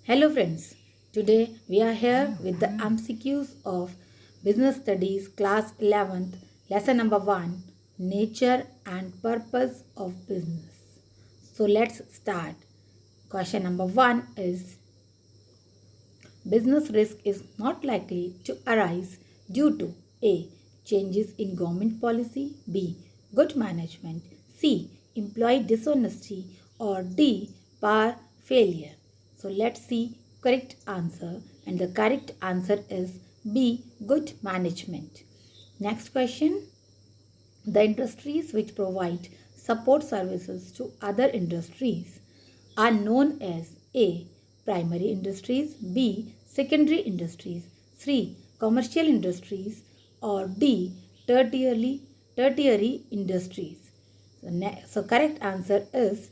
Hello friends, today we are here with the MCQs of Business Studies Class 11th, Lesson number 1, Nature and Purpose of Business. So let's start. Question number 1 is business risk is not likely to arise due to A. Changes in government policy, B. Good management, C. Employee dishonesty, or D. Power failure. So let's see correct answer, and the correct answer is B. Good management. Next question. The industries which provide support services to other industries are known as A. Primary industries, B. Secondary industries, C. Commercial industries, or D. Tertiary industries. So correct answer is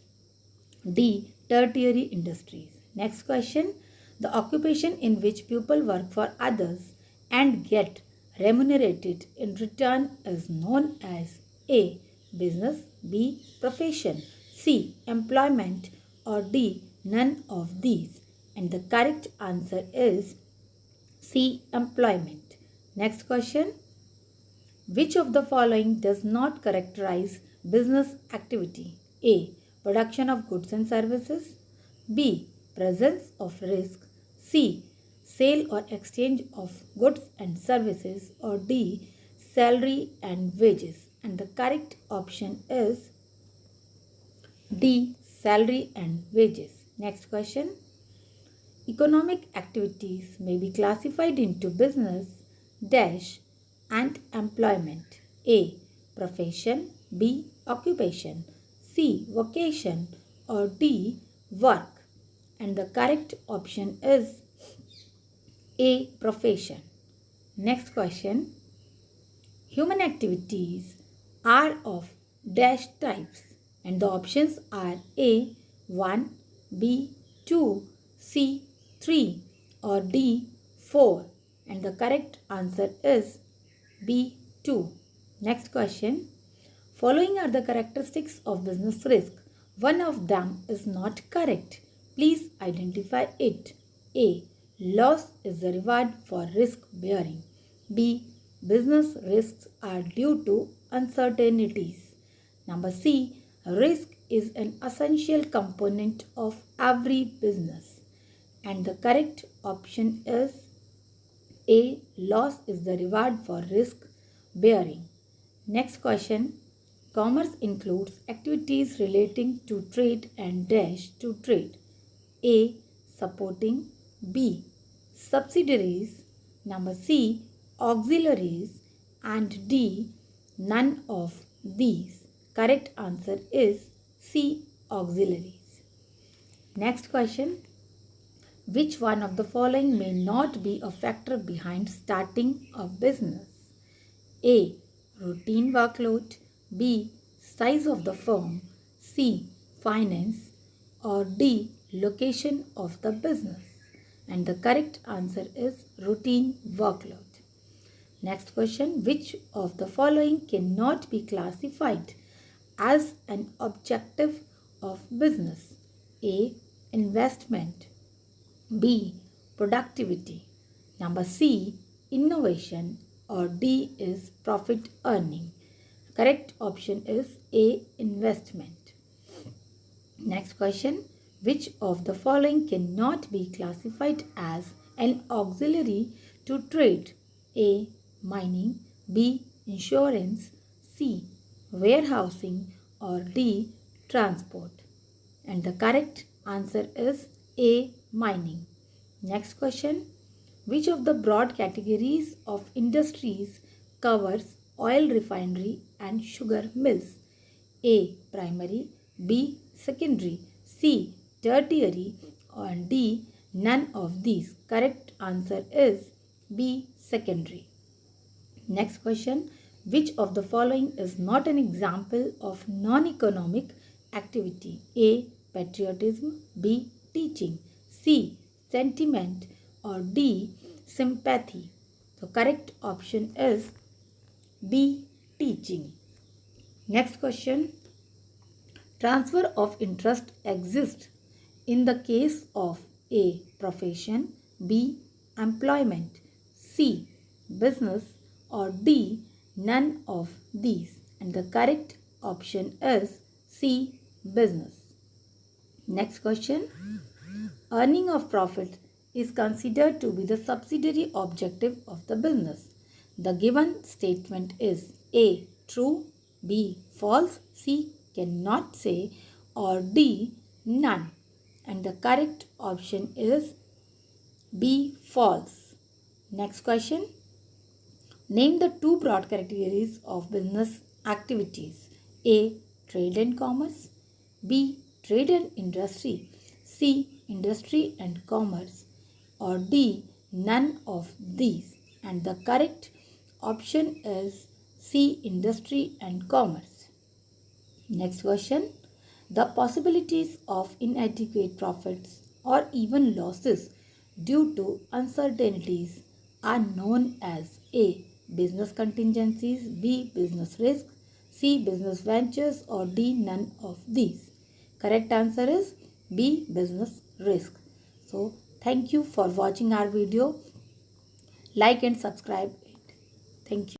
D. Tertiary industries. Next question. The occupation in which people work for others and get remunerated in return is known as A. Business, B. Profession, C. Employment, or D. None of these. And the correct answer is C. Employment. Next question. Which of the following does not characterize business activity? A. Production of goods and services. B. Presence of risk. C. Sale or exchange of goods and services. Or D. Salary and wages. And the correct option is D. Salary and wages. Next question. Economic activities may be classified into business dash and employment. A. Profession, B. Occupation, C. Vocation, or D. Work. And the correct option is A. Profession. Next question. Human activities are of dash types, and the options are A. 1, B. 2, C. 3, or D. 4. And the correct answer is B. 2. Next question. Following are the characteristics of business risk. One of them is not correct. Please identify it. A. Loss is the reward for risk bearing. B. Business risks are due to uncertainties. Number C. Risk is an essential component of every business. And the correct option is A. Loss is the reward for risk bearing. Next question. Commerce includes activities relating to trade and dash to trade. A. Supporting, B. Subsidiaries, number C. Auxiliaries, and D. None of these. Correct answer is C. Auxiliaries. Next question. Which one of the following may not be a factor behind starting a business? A. Routine workload, B. Size of the firm, C. Finance, or D. Location of the business. And the correct answer is routine workload. Next question. Which of the following cannot be classified as an objective of business? A. Investment, B. Productivity, number C. Innovation, or D is profit earning. Correct option is A. Investment. Next question. Which of the following cannot be classified as an auxiliary to trade? A. Mining, B. Insurance, C. Warehousing, or D. Transport. And the correct answer is A. Mining. Next question. Which of the broad categories of industries covers oil refinery and sugar mills? A. Primary, B. Secondary, C. Tertiary, or D. None of these. Correct answer is B. Secondary. Next question. Which of the following is not an example of non-economic activity? A. Patriotism, B. Teaching, C. Sentiment, or D. Sympathy. So correct option is B. Teaching. Next question. Transfer of interest exists in the case of A. Profession, B. Employment, C. Business, or D. None of these. And the correct option is C. Business. Next question. Earning of profit is considered to be the subsidiary objective of the business. The given statement is A. True, B. False, C. Cannot say, or D. None. And the correct option is B. False. Next question. Name the two broad categories of business activities. A. Trade and commerce. B. Trade and industry. C. Industry and commerce. Or D. None of these. And the correct option is C. Industry and commerce. Next question. The possibilities of inadequate profits or even losses due to uncertainties are known as A. Business contingencies, B. Business risk, C. Business ventures, or D. None of these. Correct answer is B. Business risk. So, thank you for watching our video. Like and subscribe it. Thank you.